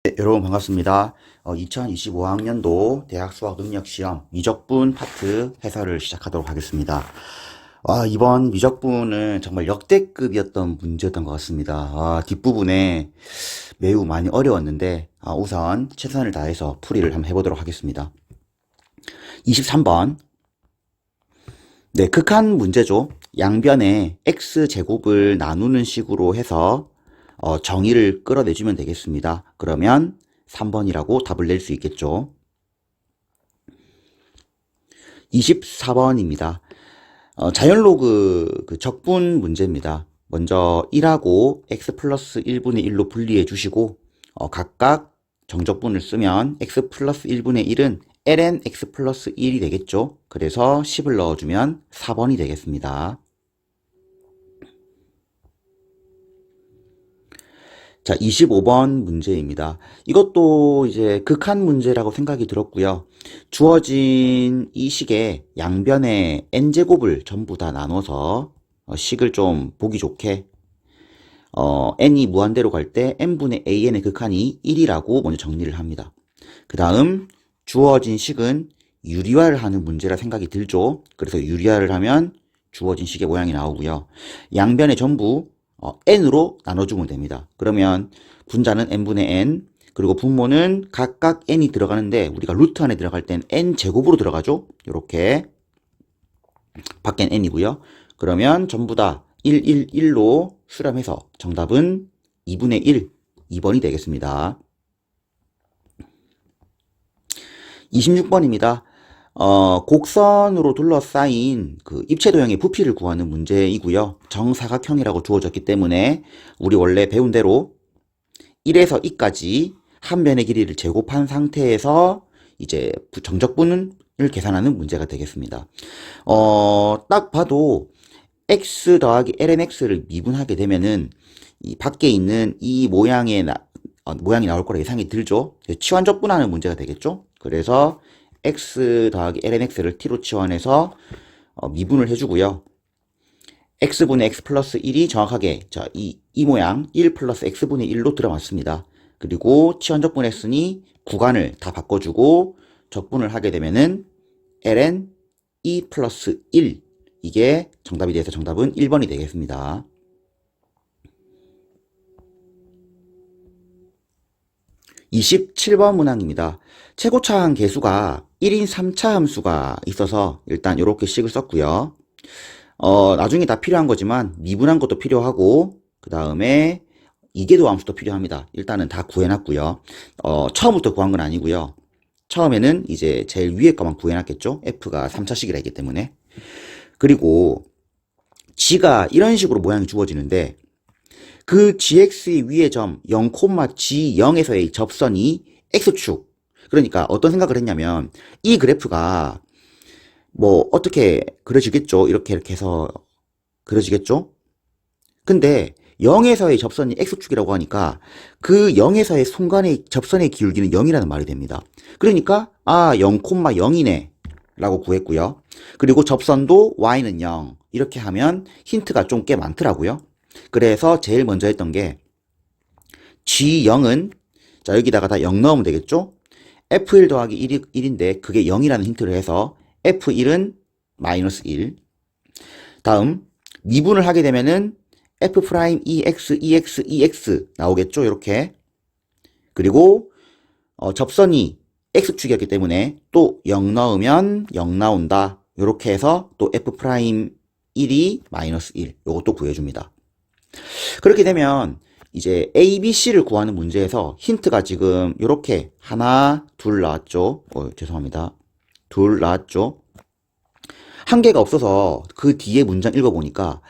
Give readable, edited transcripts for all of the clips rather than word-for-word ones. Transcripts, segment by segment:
네, 여러분 반갑습니다. 2025학년도 대학 수학 능력 시험 미적분 파트 해설을 시작하도록 하겠습니다. 이번 미적분은 정말 역대급이었던 문제였던 것 같습니다. 뒷부분에 매우 많이 어려웠는데 우선 최선을 다해서 풀이를 한번 해보도록 하겠습니다. 23번. 네, 극한 문제죠. 양변에 x제곱을 나누는 식으로 해서 정의를 끌어내주면 되겠습니다. 그러면 3번이라고 답을 낼 수 있겠죠. 24번입니다. 자연로그 적분 문제입니다. 먼저 1하고 x 플러스 1분의 1로 분리해 주시고 각각 정적분을 쓰면 x 플러스 1분의 1은 ln x 플러스 1이 되겠죠. 그래서 10을 넣어주면 4번이 되겠습니다. 자, 25번 문제입니다. 이것도 이제 극한 문제라고 생각이 들었고요. 주어진 이 식의 양변에 n제곱을 전부 다 나눠서 식을 좀 보기 좋게 n이 무한대로 갈 때 n분의 an의 극한이 1이라고 먼저 정리를 합니다. 그 다음 주어진 식은 유리화를 하는 문제라 생각이 들죠. 그래서 유리화를 하면 주어진 식의 모양이 나오고요. 양변에 전부 n으로 나눠주면 됩니다. 그러면 분자는 n분의 n, 그리고 분모는 각각 n이 들어가는데 우리가 루트 안에 들어갈 땐 n제곱으로 들어가죠. 이렇게 밖엔 n이고요. 그러면 전부 다 1, 1, 1로 수렴해서 정답은 2분의 1, 2번이 되겠습니다. 26번입니다. 곡선으로 둘러싸인 그 입체도형의 부피를 구하는 문제이고요. 정사각형이라고 주어졌기 때문에 우리 원래 배운 대로 1에서 2까지 한 변의 길이를 제곱한 상태에서 이제 정적분을 계산하는 문제가 되겠습니다. 딱 봐도 x 더하기 ln x를 미분하게 되면은 이 밖에 있는 이 모양이 나올 거라 예상이 들죠. 치환적분하는 문제가 되겠죠. 그래서 x 더하기 ln x를 t로 치환해서 미분을 해주고요. x분의 x 플러스 1이 정확하게 이 모양 1 플러스 x분의 1로 들어맞습니다. 그리고 치환적분 했으니 구간을 다 바꿔주고 적분을 하게 되면은 ln 2 플러스 1, 이게 정답이 돼서 정답은 1번이 되겠습니다. 27번 문항입니다. 최고차항 계수가 1인 3차 함수가 있어서 일단 이렇게 식을 썼고요. 나중에 다 필요한 거지만 미분한 것도 필요하고 그 다음에 이계도 함수도 필요합니다. 일단은 다 구해놨고요. 처음부터 구한 건 아니고요. 처음에는 이제 제일 위에 거만 구해놨겠죠. F가 3차식이라 했기 때문에. 그리고 G가 이런 식으로 모양이 주어지는데 그 gx의 위의 점 0,g0에서의 접선이 x축. 그러니까 어떤 생각을 했냐면 이 그래프가 뭐 어떻게 그려지겠죠. 이렇게 해서 그려지겠죠. 근데 0에서의 접선이 x축이라고 하니까 그 0에서의 순간의 접선의 기울기는 0이라는 말이 됩니다. 그러니까 0,0이네 라고 구했고요. 그리고 접선도 y는 0, 이렇게 하면 힌트가 좀 꽤 많더라고요. 그래서 제일 먼저 했던 게 G0은 자 여기다가 다 0 넣으면 되겠죠. F1 더하기 1인데 그게 0이라는 힌트를 해서 F1은 마이너스 1. 다음 미분을 하게 되면은 F 프라임 EX, EX, EX 나오겠죠. 이렇게. 그리고 접선이 X축이었기 때문에 또 0 넣으면 0 나온다. 이렇게 해서 또 F 프라임 1이 마이너스 1. 이것도 구해줍니다. 그렇게 되면 이제 A, B, C를 구하는 문제에서 힌트가 지금 이렇게 하나, 둘 나왔죠. 죄송합니다. 둘 나왔죠. 한 개가 없어서 그 뒤에 문장 읽어보니까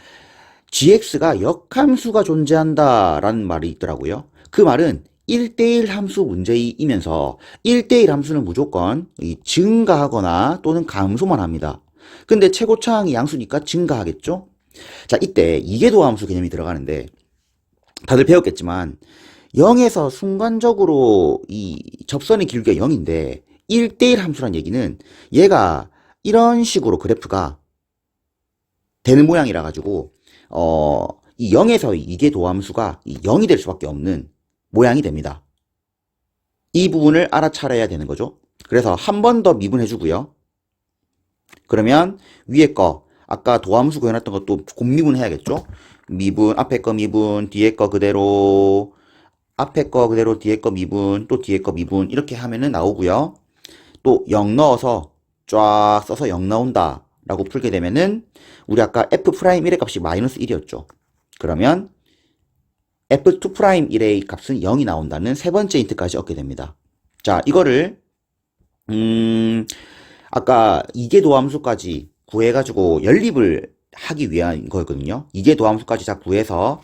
gx가 역함수가 존재한다 라는 말이 있더라고요. 그 말은 1대1 함수 문제이면서 1대1 함수는 무조건 증가하거나 또는 감소만 합니다. 근데 최고차항이 양수니까 증가하겠죠? 자, 이때 이계도 함수 개념이 들어가는데 다들 배웠겠지만 0에서 순간적으로 이 접선의 길이가 0인데 1대1 함수란 얘기는 얘가 이런 식으로 그래프가 되는 모양이라 가지고 이 0에서 이계도 함수가 0이 될 수밖에 없는 모양이 됩니다. 이 부분을 알아차려야 되는 거죠. 그래서 한 번 더 미분해주고요. 그러면 위에 거 아까 도함수 구해놨던 것도 곱미분 해야겠죠. 미분, 앞에 거 미분, 뒤에 거 그대로, 앞에 거 그대로, 뒤에 거 미분, 또 뒤에 거 미분 이렇게 하면은 나오고요. 또 0 넣어서 쫙 써서 0 나온다 라고 풀게 되면은 우리 아까 F'1의 값이 마이너스 1이었죠. 그러면 F2'1의 값은 0이 나온다는 세 번째 힌트까지 얻게 됩니다. 자, 이거를 아까 이계도함수까지 구해가지고 연립을 하기 위한 거였거든요. 이계도함수까지 다 구해서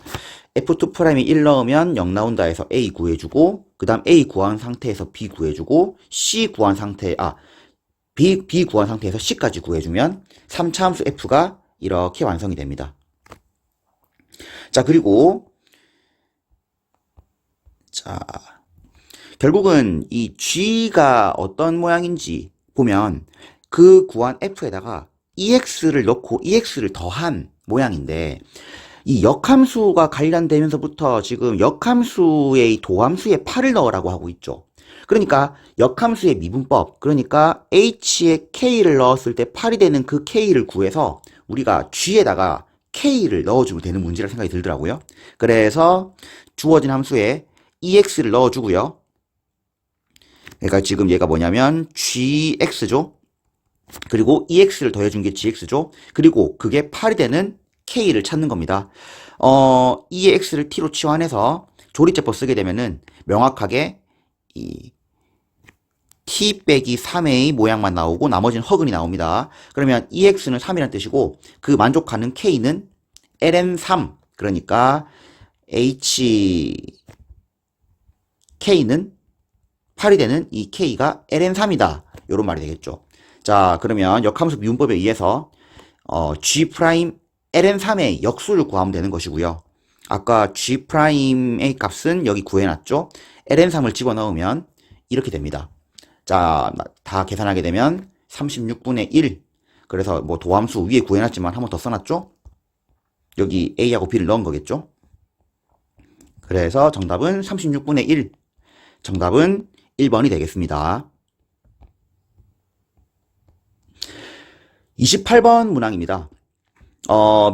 F2'이 1 넣으면 0 나온다 해서 A 구해주고 그 다음 A 구한 상태에서 B 구해주고 C 구한 상태 B 구한 상태에서 C까지 구해주면 3차 함수 F가 이렇게 완성이 됩니다. 자, 그리고 자, 결국은 이 G가 어떤 모양인지 보면 그 구한 F에다가 EX를 넣고 EX를 더한 모양인데 이 역함수가 관련되면서부터 지금 역함수의 도함수에 8을 넣으라고 하고 있죠. 그러니까 역함수의 미분법, 그러니까 H에 K를 넣었을 때 8이 되는 그 K를 구해서 우리가 G에다가 K를 넣어주면 되는 문제라 생각이 들더라고요. 그래서 주어진 함수에 EX를 넣어주고요. 그러니까 지금 얘가 뭐냐면 GX죠. 그리고 EX를 더해준 게 GX죠. 그리고 그게 8이 되는 K를 찾는 겁니다. E의 X를 T로 치환해서 조리제법 쓰게 되면은 명확하게 이 T 빼기 3의 모양만 나오고 나머지는 허근이 나옵니다. 그러면 EX는 3이라는 뜻이고 그 만족하는 K는 LN3 그러니까 HK는 8이 되는 이 K가 LN3이다. 요런 말이 되겠죠. 자, 그러면 역함수 미분법에 의해서 G' LN3의 역수를 구하면 되는 것이고요. 아까 G'의 값은 여기 구해놨죠. LN3을 집어넣으면 이렇게 됩니다. 자, 다 계산하게 되면 36분의 1. 그래서 뭐 도함수 위에 구해놨지만 한 번 더 써놨죠. 여기 A하고 B를 넣은 거겠죠. 그래서 정답은 36분의 1. 정답은 1번이 되겠습니다. 28번 문항입니다.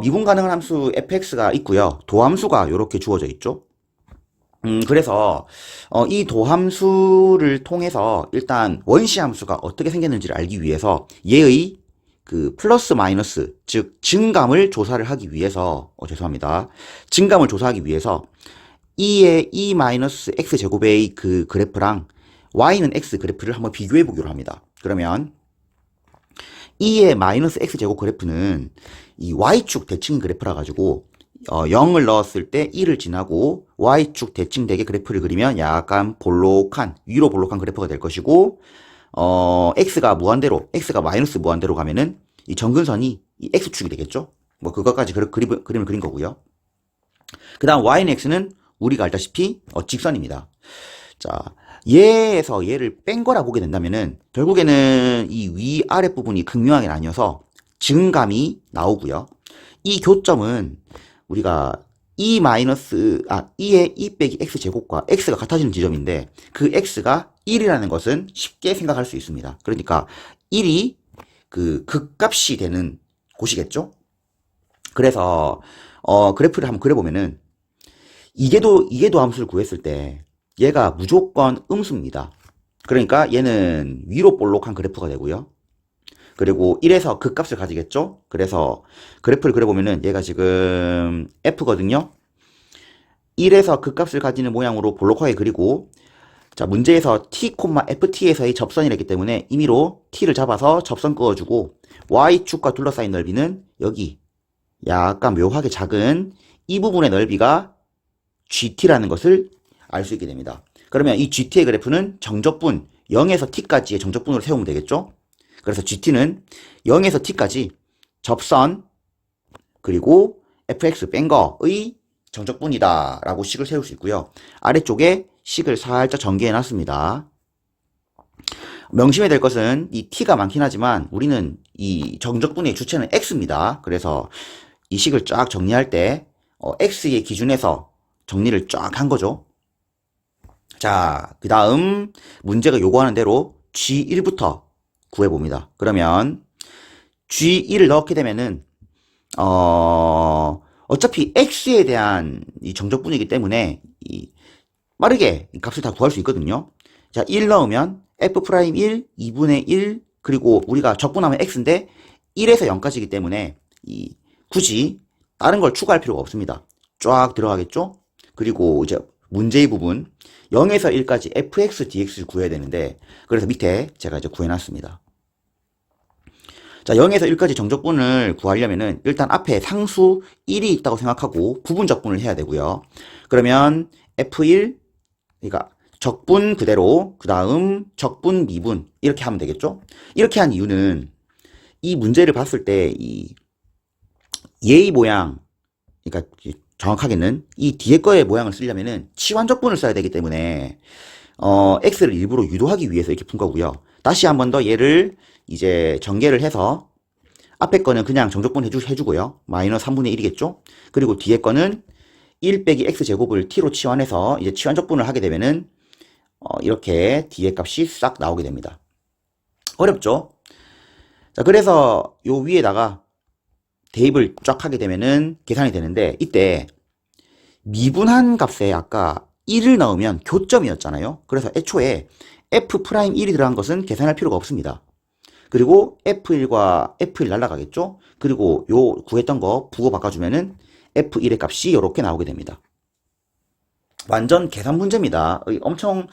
미분 가능한 함수 fx가 있고요. 도함수가 이렇게 주어져 있죠. 그래서 이 도함수를 통해서 일단 원시 함수가 어떻게 생겼는지를 알기 위해서 얘의 그 플러스 마이너스 즉 증감을 조사를 하기 위해서 죄송합니다. 증감을 조사하기 위해서 E의 E 마이너스 X 제곱의 그 그래프랑 Y는 X 그래프를 한번 비교해 보기로 합니다. 그러면 E의 마이너스 X 제곱 그래프는 이 Y축 대칭 그래프라 가지고 0을 넣었을 때 1을 지나고 Y축 대칭되게 그래프를 그리면 약간 볼록한 위로 볼록한 그래프가 될 것이고 X가 무한대로 X가 마이너스 무한대로 가면은 이 정근선이 이 X축이 되겠죠. 뭐 그것까지 그림을 그린 거고요. 그 다음 Y는 X는 우리가 알다시피 직선입니다. 자, 얘에서 얘를 뺀 거라 보게 된다면은 결국에는 이 위아래 부분이 극명하게 나뉘어서 증감이 나오고요. 이 교점은 우리가 E의 E 빼기 X 제곱과 X가 같아지는 지점인데 그 X가 1이라는 것은 쉽게 생각할 수 있습니다. 그러니까 1이 그 극값이 되는 곳이겠죠? 그래서 그래프를 한번 그려보면은 이계도 함수를 구했을 때 얘가 무조건 음수입니다. 그러니까 얘는 위로 볼록한 그래프가 되고요. 그리고 1에서 극값을 가지겠죠? 그래서 그래프를 그려보면은 얘가 지금 F거든요. 1에서 극값을 가지는 모양으로 볼록하게 그리고 자, 문제에서 T, FT에서의 접선이랬기 때문에 임의로 T를 잡아서 접선 그어주고 Y축과 둘러싸인 넓이는 여기 약간 묘하게 작은 이 부분의 넓이가 GT라는 것을 알 수 있게 됩니다. 그러면 이 GT의 그래프는 정적분 0에서 T까지의 정적분으로 세우면 되겠죠? 그래서 GT는 0에서 T까지 접선 그리고 fx 뺀 거의 정적분이다 라고 식을 세울 수 있고요. 아래쪽에 식을 살짝 전개해 놨습니다. 명심해야 될 것은 이 t가 많긴 하지만 우리는 이 정적분의 주체는 x입니다. 그래서 이 식을 쫙 정리할 때 x의 기준에서 정리를 쫙 한 거죠. 자, 그 다음 문제가 요구하는 대로 G1부터 구해봅니다. 그러면 G1을 넣게 되면은 어차피 X에 대한 이 정적분이기 때문에 빠르게 이 값을 다 구할 수 있거든요. 자, 1 넣으면 F'1, 2분의 1, 그리고 우리가 적분하면 X인데 1에서 0까지이기 때문에 굳이 다른 걸 추가할 필요가 없습니다. 쫙 들어가겠죠? 그리고 이제 문제의 부분 0에서 1까지 fx, dx를 구해야 되는데 그래서 밑에 제가 이제 구해놨습니다. 자, 0에서 1까지 정적분을 구하려면은 일단 앞에 상수 1이 있다고 생각하고 부분 적분을 해야 되고요. 그러면 f1, 그러니까 적분 그대로, 그 다음 적분 미분 이렇게 하면 되겠죠? 이렇게 한 이유는 이 문제를 봤을 때 이 예의 모양, 그러니까 정확하게는 이 뒤에 거의 모양을 쓰려면은 치환적분을 써야 되기 때문에 x를 일부러 유도하기 위해서 이렇게 푼 거고요. 다시 한 번 더 얘를 이제 전개를 해서 앞에 거는 그냥 정적분 해주고요. 마이너스 3분의 1이겠죠? 그리고 뒤에 거는 1 빼기 x제곱을 t로 치환해서 이제 치환적분을 하게 되면은 이렇게 뒤에 값이 싹 나오게 됩니다. 어렵죠? 자, 그래서 요 위에다가 대입을 쫙 하게 되면은 계산이 되는데 이때 미분한 값에 아까 1을 넣으면 교점이었잖아요. 그래서 애초에 F'1이 들어간 것은 계산할 필요가 없습니다. 그리고 F1과 F1 날라가겠죠? 그리고 요 구했던 거 부호 바꿔주면은 F1의 값이 이렇게 나오게 됩니다. 완전 계산 문제입니다. 엄청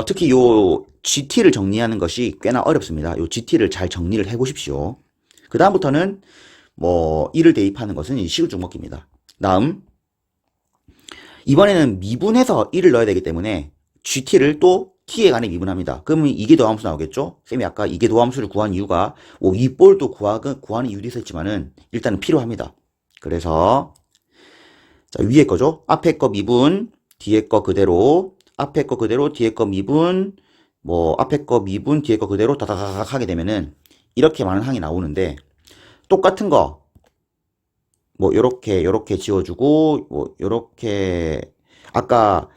특히 요 GT를 정리하는 것이 꽤나 어렵습니다. 요 GT를 잘 정리를 해 보십시오. 그 다음부터는 뭐 1을 대입하는 것은 시그중 먹기입니다. 다음 이번에는 미분해서 1을 넣어야 되기 때문에 GT를 또 T에 관해 미분합니다. 그러면 이게 도함수 나오겠죠? 쌤이 아까 이게 도함수를 구한 이유가 윗볼도 구하는 이유도 있었지만은 일단은 필요합니다. 그래서 자, 위에 거죠? 앞에 거 미분, 뒤에 거 그대로, 앞에 거 그대로, 뒤에 거 미분, 뭐 앞에 거 미분, 뒤에 거 그대로 다다다닥 하게 되면은 이렇게 많은 항이 나오는데 똑같은 거 뭐 요렇게 지워주고 뭐 요렇게 아까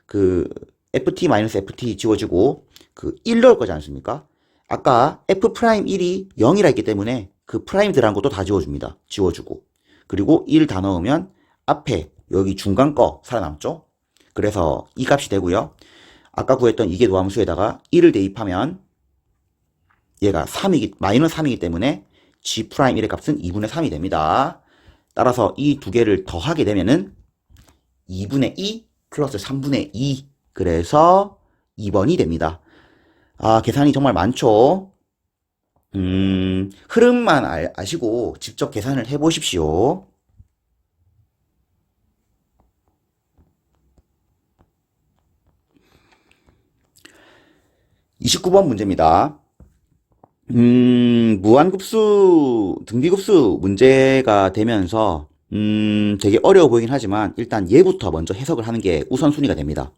그 FT-FT 지워지고 그 1 넣을 거지 않습니까? 아까 F'1이 0이라 했기 때문에 그 프라임 들어간 것도 다 지워줍니다. 지워주고 그리고 1 다 넣으면 앞에 여기 중간 거 살아남죠? 그래서 이 값이 되고요. 아까 구했던 이계 도함수에다가 1을 대입하면 얘가 3이기, 마이너스 3이기 때문에 G'1의 값은 2분의 3이 됩니다. 따라서 이 두 개를 더하게 되면은 2분의 2 플러스 3분의 2 그래서 2번이 됩니다. 아, 계산이 정말 많죠? 흐름만 아시고 직접 계산을 해 보십시오. 29번 문제입니다. 무한급수, 등비급수 문제가 되면서, 되게 어려워 보이긴 하지만, 일단 얘부터 먼저 해석을 하는 게 우선순위가 됩니다.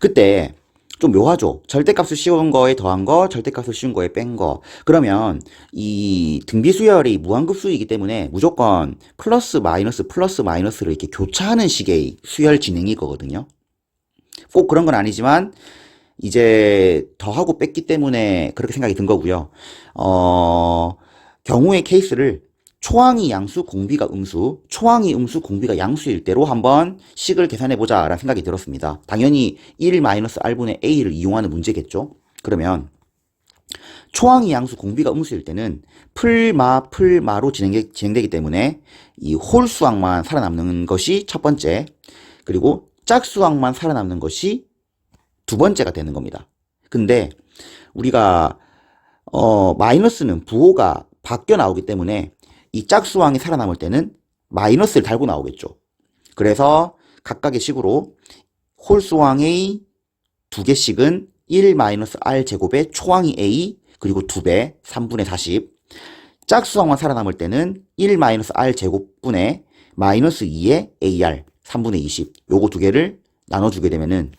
그때, 좀 묘하죠? 절대값을 씌운 거에 더한 거, 절대값을 씌운 거에 뺀 거. 그러면, 이 등비수열이 무한급수이기 때문에 무조건 플러스 마이너스를 이렇게 교차하는 식의 수열 진행일 거거든요. 꼭 그런 건 아니지만, 이제 더하고 뺐기 때문에 그렇게 생각이 든 거고요. 경우의 케이스를 초항이 양수, 공비가 음수, 초항이 음수, 공비가 양수일 때로 한번 식을 계산해 보자 라는 생각이 들었습니다. 당연히 1-r분의 a를 이용하는 문제겠죠. 그러면 초항이 양수, 공비가 음수일 때는 풀마로 진행되기 때문에 이 홀수항만 살아남는 것이 첫 번째, 그리고 짝수항만 살아남는 것이 두 번째가 되는 겁니다. 근데 우리가 마이너스는 부호가 바뀌어 나오기 때문에 이 짝수항이 살아남을 때는 마이너스를 달고 나오겠죠. 그래서 각각의 식으로 홀수항의 두 개씩은 1-r 제곱의 초항이 a 그리고 2배 3분의 40 짝수항만 살아남을 때는 1-r 제곱분의 마이너스 2의 ar 3분의 20 요거 두 개를 나눠주게 되면은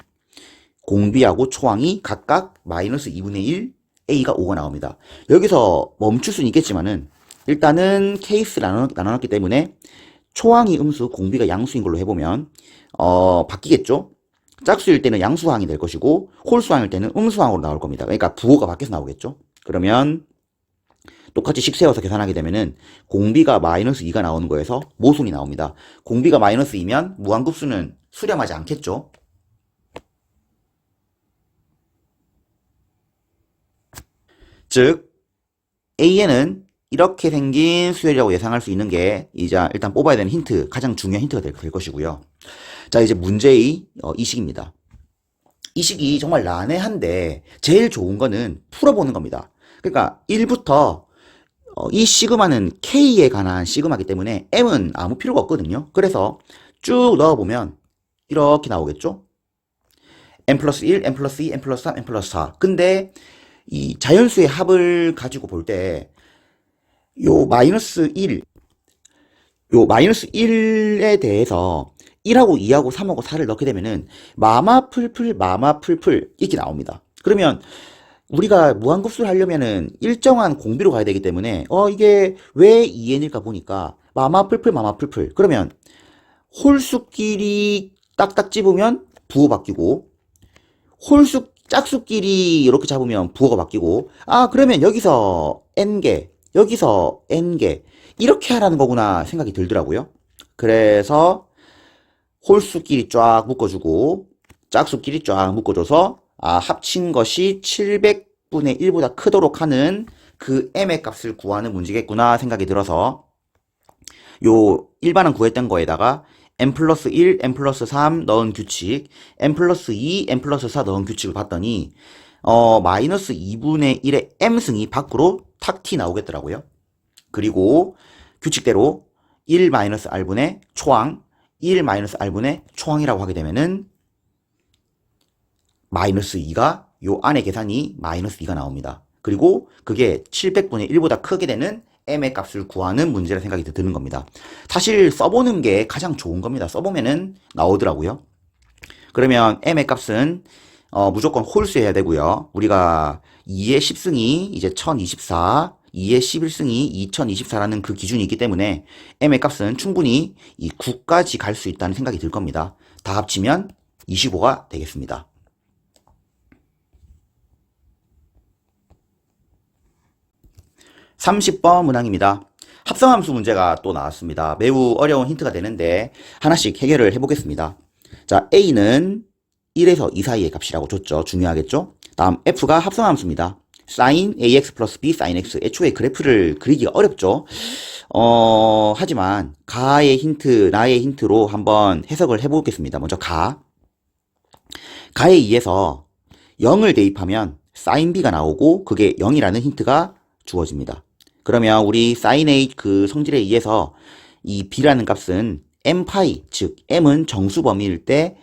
공비하고 초항이 각각 마이너스 2분의 1, A가 5가 나옵니다. 여기서 멈출 수는 있겠지만은 일단은 케이스를 나눠놨기 때문에 초항이 음수, 공비가 양수인 걸로 해보면 바뀌겠죠? 짝수일 때는 양수항이 될 것이고 홀수항일 때는 음수항으로 나올 겁니다. 그러니까 부호가 밖에서 나오겠죠. 그러면 똑같이 식 세워서 계산하게 되면은 공비가 마이너스 2가 나오는 거에서 모순이 나옵니다. 공비가 마이너스 2면 무한급수는 수렴하지 않겠죠. 즉 A에는 이렇게 생긴 수열이라고 예상할 수 있는 게 이제 일단 뽑아야 되는 힌트, 가장 중요한 힌트가 될 것이고요. 자, 이제 문제의 이 식입니다. 이 식이 정말 난해한데 제일 좋은 거는 풀어보는 겁니다. 그러니까 1부터 이 시그마는 K에 관한 시그마이기 때문에 M은 아무 필요가 없거든요. 그래서 쭉 넣어보면 이렇게 나오겠죠? M 플러스 1, M 플러스 2, M 플러스 3, M 플러스 4. 근데 이 자연수의 합을 가지고 볼 때 요 마이너스 1, 요 마이너스 1에 대해서 1하고 2하고 3하고 4를 넣게 되면은 마마풀풀 마마풀풀 이렇게 나옵니다. 그러면 우리가 무한급수를 하려면은 일정한 공비로 가야 되기 때문에 이게 왜 2n일까 보니까 마마풀풀 마마풀풀. 그러면 홀수끼리 딱딱 집으면 부호 바뀌고 짝수끼리 이렇게 잡으면 부호가 바뀌고 그러면 여기서 n개 여기서 n개 이렇게 하라는 거구나 생각이 들더라고요. 그래서 홀수끼리 쫙 묶어주고 짝수끼리 쫙 묶어줘서 합친 것이 700분의 1보다 크도록 하는 그 m의 값을 구하는 문제겠구나 생각이 들어서 요 일반은 구했던 거에다가 m 플러스 1, m 플러스 3 넣은 규칙, m 플러스 2, m 플러스 4 넣은 규칙을 봤더니 마이너스 2분의 1의 m승이 밖으로 탁 튀 나오겠더라고요. 그리고 규칙대로 1-r분의 초항, 1-r분의 초항이라고 하게 되면은 마이너스 2가 요 안에 계산이 마이너스 2가 나옵니다. 그리고 그게 700분의 1보다 크게 되는 m의 값을 구하는 문제라 생각이 드는 겁니다. 사실 써보는 게 가장 좋은 겁니다. 써보면은 나오더라고요. 그러면 m의 값은 무조건 홀수해야 되고요. 우리가 2의 10승이 이제 1024, 2의 11승이 2024라는 그 기준이 있기 때문에 m의 값은 충분히 이 9까지 갈 수 있다는 생각이 들 겁니다. 다 합치면 25가 되겠습니다. 30번 문항입니다. 합성함수 문제가 또 나왔습니다. 매우 어려운 힌트가 되는데 하나씩 해결을 해보겠습니다. 자, A는 1에서 2 사이의 값이라고 줬죠. 중요하겠죠? 다음 F가 합성함수입니다. sin ax 플러스 b sin x. 애초에 그래프를 그리기가 어렵죠. 하지만 가의 힌트, 나의 힌트로 한번 해석을 해보겠습니다. 먼저 가에 의해서 0을 대입하면 sin b가 나오고 그게 0이라는 힌트가 주어집니다. 그러면 우리 sin a 그 성질에 의해서 이 b라는 값은 m파이, 즉 m은 정수 범위일 때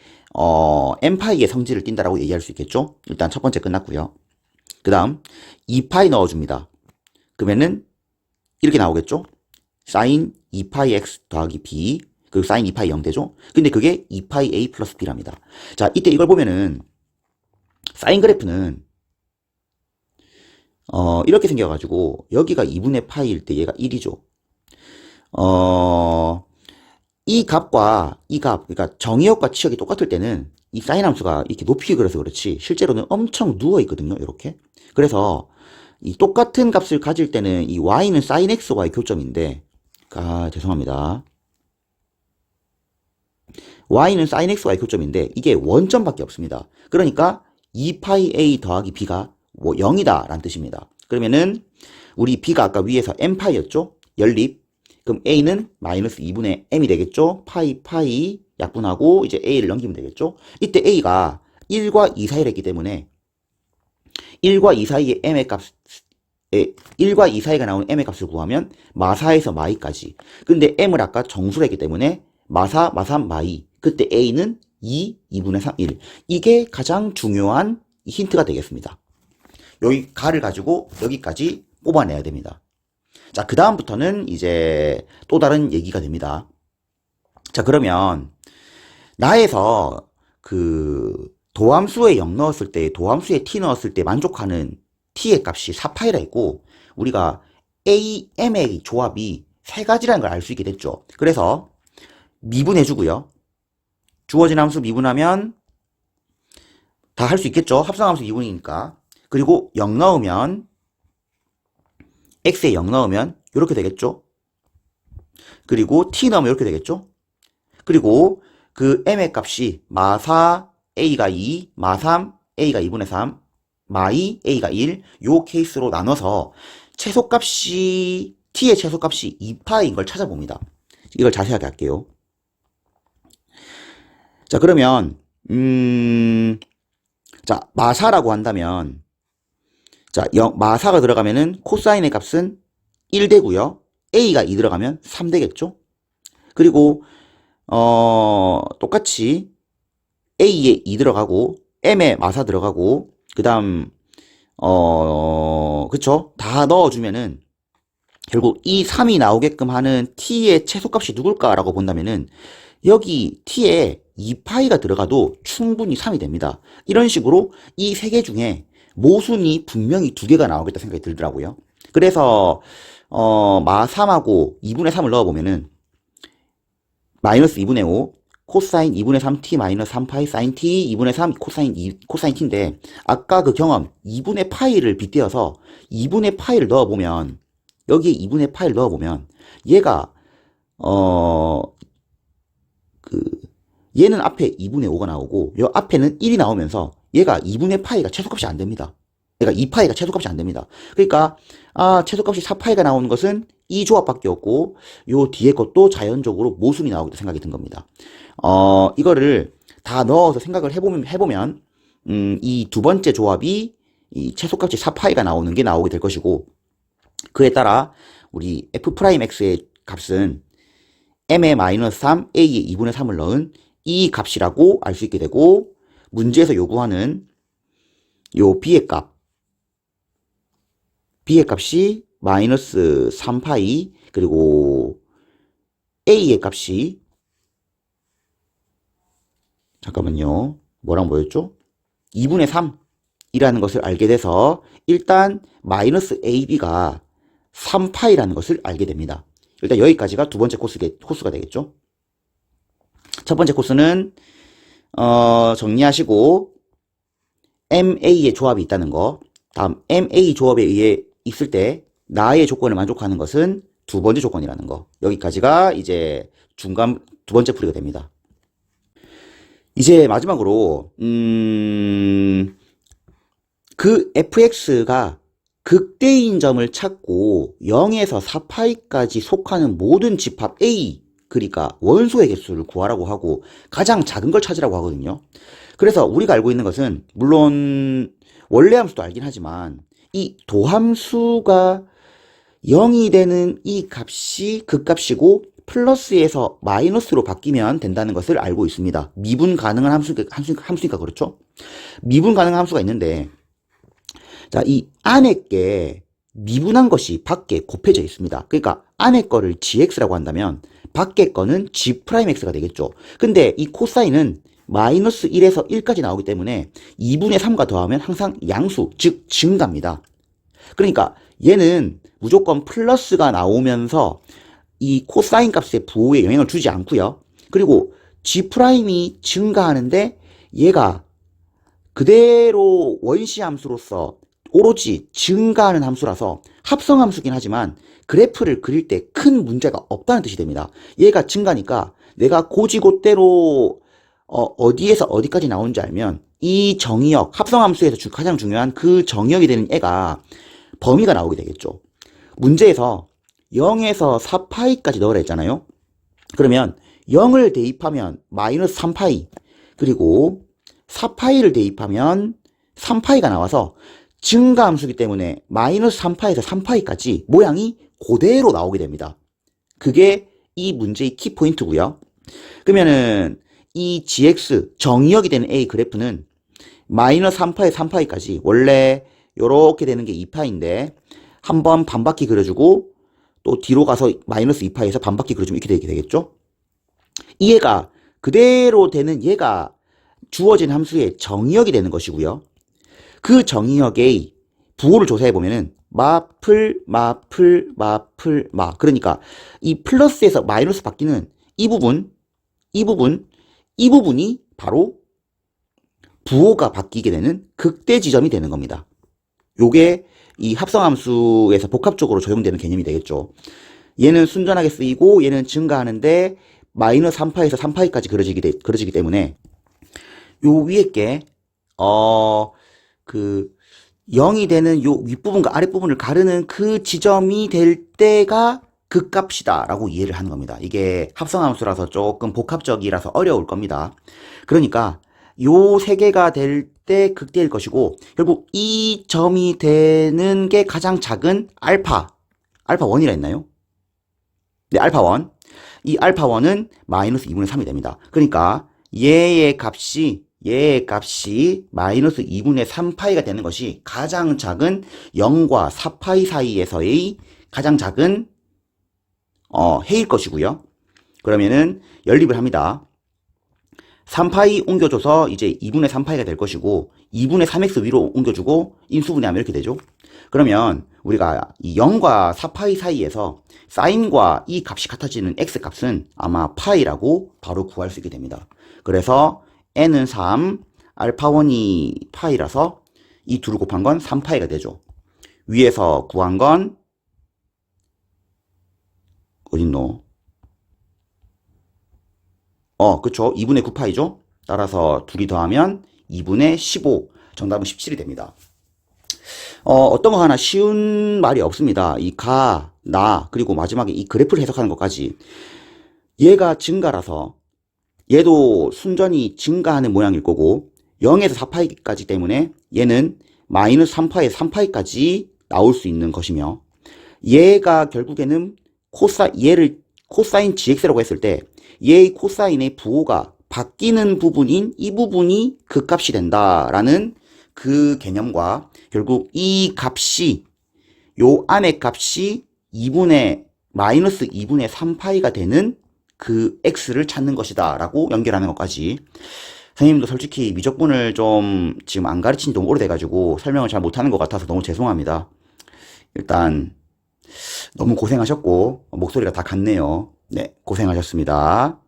m파이의 성질을 띈다라고 얘기할 수 있겠죠. 일단 첫 번째 끝났고요. 그 다음 2파이 넣어줍니다. 그러면은 이렇게 나오겠죠. sin 2파이 x 더하기 b, 그 sin 2파이 0 되죠. 근데 그게 2파이 a 플러스 b랍니다. 자, 이때 이걸 보면은 사인 그래프는 이렇게 생겨가지고 여기가 2분의 파이일 때 얘가 1이죠. 이 값과 이 값, 그러니까 정의역과 치역이 똑같을 때는 이 사인 함수가 이렇게 높이 그려서 그렇지 실제로는 엄청 누워 있거든요. 이렇게. 그래서 이 똑같은 값을 가질 때는 이 y는 sin xy 교점인데, 죄송합니다. y는 sin xy 교점인데 이게 원점밖에 없습니다. 그러니까 2파이 a 더하기 b가 0이다 라는 뜻입니다. 그러면은 우리 b가 아까 위에서 m파이였죠? 연립. 그럼 a는 마이너스 2분의 m이 되겠죠? 파이 약분하고 이제 a를 넘기면 되겠죠? 이때 a가 1과 2 사이를 했기 때문에 1과 2 사이의 m의 값, 1과 2 사이가 나오는 m의 값을 구하면 마사에서 마이까지. 근데 m을 아까 정수로 했기 때문에 마사, 마이. 그때 a는 2분의 3, 1. 이게 가장 중요한 힌트가 되겠습니다. 여기 가를 가지고 여기까지 뽑아내야 됩니다. 자, 그 다음부터는 이제 또 다른 얘기가 됩니다. 자, 그러면 나에서 그 도함수에 0 넣었을 때, 도함수에 t 넣었을 때 만족하는 t의 값이 4파이라 했고, 우리가 a, m의 조합이 세 가지라는 걸 알 수 있게 됐죠. 그래서 미분해주고요. 주어진 함수 미분하면 다 할 수 있겠죠? 합성함수 2분이니까. 그리고 0 넣으면 x에 0 넣으면 이렇게 되겠죠? 그리고 t 넣으면 이렇게 되겠죠? 그리고 그 m의 값이 마4 a가 2, 마3 a가 2분의 3, 마2 a가 1, 요 케이스로 나눠서 최소값이 t의 최소값이 2파인 걸 찾아봅니다. 이걸 자세하게 할게요. 자, 그러면 자, 마4라고 한다면 자, 마4가 들어가면은 코사인의 값은 1 되고요. a가 2 들어가면 3 되겠죠? 그리고 똑같이 a에 2 들어가고 m에 마4 들어가고 그다음 그쵸? 다 넣어주면은 결국 이 3이 나오게끔 하는 t의 최소값이 누굴까라고 본다면은 여기 t에 2파이가 들어가도 충분히 3이 됩니다. 이런 식으로 이 세 개 중에 모순이 분명히 2개가 나오겠다 생각이 들더라고요. 그래서 마3하고 2분의 3을 넣어보면은 마이너스 2분의 5 코사인 2분의 3t 마이너스 3파이 사인 t 2분의 3 코사인 t인데 아까 그 경험 2분의 파이를 빗대어서 2분의 파이를 넣어보면 여기에 2분의 파이를 넣어보면 얘가 얘는 앞에 2분의 5가 나오고 요 앞에는 1이 나오면서 얘가 2분의 파이가 최소값이 안 됩니다. 그러니까 2파이가 최소값이 안 됩니다. 그러니까 최소값이 4파이가 나오는 것은 이 조합밖에 없고 요 뒤에 것도 자연적으로 모순이 나오겠다 생각이 든 겁니다. 이거를 다 넣어서 생각을 해보면 이 두 번째 조합이 이 최소값이 4파이가 나오는 게 나오게 될 것이고 그에 따라 우리 f'x의 값은 m의 마이너스 3, a의 2분의 3을 넣은 이 값이라고 알 수 있게 되고 문제에서 요구하는 요 b의 값이 마이너스 3파이 그리고 a의 값이 잠깐만요. 뭐랑 뭐였죠? 2분의 3이라는 것을 알게 돼서 일단 마이너스 ab가 3파이라는 것을 알게 됩니다. 일단 여기까지가 두 번째 코스가 되겠죠. 첫 번째 코스는 정리하시고 MA의 조합이 있다는 거. 다음 MA 조합에 의해 있을 때 나의 조건을 만족하는 것은 두 번째 조건이라는 거. 여기까지가 이제 중간 두 번째 풀이가 됩니다. 이제 마지막으로 그 fx가 극대인 점을 찾고 0에서 4파이까지 속하는 모든 집합 A, 그러니까 원소의 개수를 구하라고 하고 가장 작은 걸 찾으라고 하거든요. 그래서 우리가 알고 있는 것은 물론 원래 함수도 알긴 하지만 이 도함수가 0이 되는 이 값이 극값이고 플러스에서 마이너스로 바뀌면 된다는 것을 알고 있습니다. 미분 가능한 함수니까 그렇죠? 미분 가능한 함수가 있는데 자, 이 안에 게 미분한 것이 밖에 곱해져 있습니다. 그러니까 안에 거를 gx라고 한다면 밖에 거는 g'x가 되겠죠. 근데 이 코사인은 마이너스 1에서 1까지 나오기 때문에 2분의 3과 더하면 항상 양수, 즉 증가입니다. 그러니까 얘는 무조건 플러스가 나오면서 이 코사인 값의 부호에 영향을 주지 않고요. 그리고 g'이 증가하는데 얘가 그대로 원시 함수로서 오로지 증가하는 함수라서 합성 함수긴 하지만 그래프를 그릴 때 큰 문제가 없다는 뜻이 됩니다. 얘가 증가니까 내가 고지고대로 어디에서 어디까지 나오는지 알면 이 정의역, 합성 함수에서 가장 중요한 그 정의역이 되는 애가 범위가 나오게 되겠죠. 문제에서 0에서 4파이까지 넣으라 했잖아요. 그러면 0을 대입하면 마이너스 3파이 그리고 4파이를 대입하면 3파이가 나와서 증가함수기 때문에 마이너스 3파에서 3파이까지 모양이 그대로 나오게 됩니다. 그게 이 문제의 키포인트고요. 그러면은 이 gx 정의역이 되는 a 그래프는 마이너스 3파에서 3파이까지 원래 요렇게 되는 게 2파인데 한번 반바퀴 그려주고 또 뒤로 가서 마이너스 2파에서 반바퀴 그려주면 이렇게 되겠죠. 이 얘가 그대로 되는 얘가 주어진 함수의 정의역이 되는 것이고요. 그 정의역의 부호를 조사해보면은 마플 그러니까 이 플러스에서 마이너스 바뀌는 이 부분이 바로 부호가 바뀌게 되는 극대 지점이 되는 겁니다. 요게 이 합성함수에서 복합적으로 적용되는 개념이 되겠죠. 얘는 순전하게 쓰이고 얘는 증가하는데 마이너스 3파에서 3파이까지 그려지기 때문에 요 위에 게 0이 되는 요 윗부분과 아랫부분을 가르는 그 지점이 될 때가 그 값이다 라고 이해를 하는 겁니다. 이게 합성함수라서 조금 복합적이라서 어려울 겁니다. 그러니까 요 세 개가 될 때 극대일 것이고, 결국 이 점이 되는 게 가장 작은 알파 1이라 했나요? 네, 알파 1. 이 알파 1은 마이너스 2분의 3이 됩니다. 그러니까 얘의 값이 마이너스 2분의 3파이가 되는 것이 가장 작은 0과 4파이 사이에서의 가장 작은 해일 것이고요. 그러면은 연립을 합니다. 3파이 옮겨줘서 이제 2분의 3파이가 될 것이고 2분의 3x 위로 옮겨주고 인수분해하면 이렇게 되죠. 그러면 우리가 이 0과 4파이 사이에서 사인과 이 값이 같아지는 x 값은 아마 파이라고 바로 구할 수 있게 됩니다. 그래서 n은 3, 알파 1이 파이라서 이 둘을 곱한 건 3파이가 되죠. 위에서 구한 건 어딨노? 그쵸. 2분의 9파이죠. 따라서 둘이 더하면 2분의 15. 정답은 17이 됩니다. 어떤 거 하나 쉬운 말이 없습니다. 이 가, 나, 그리고 마지막에 이 그래프를 해석하는 것까지. 얘가 증가라서 얘도 순전히 증가하는 모양일 거고 0에서 4파이까지 때문에 얘는 마이너스 3파에서 3파이까지 나올 수 있는 것이며, 얘가 결국에는 얘를 코사인 gx라고 했을 때 얘의 코사인의 부호가 바뀌는 부분인 이 부분이 그 값이 된다라는 그 개념과, 결국 이 값이 요 안의 값이 마이너스 2분의 3파이가 되는 그 x를 찾는 것이다 라고 연결하는 것까지. 선생님도 솔직히 미적분을 좀 지금 안 가르친 지 너무 오래돼가지고 설명을 잘 못하는 것 같아서 너무 죄송합니다. 일단 너무 고생하셨고 목소리가 다 갔네요. 네, 고생하셨습니다.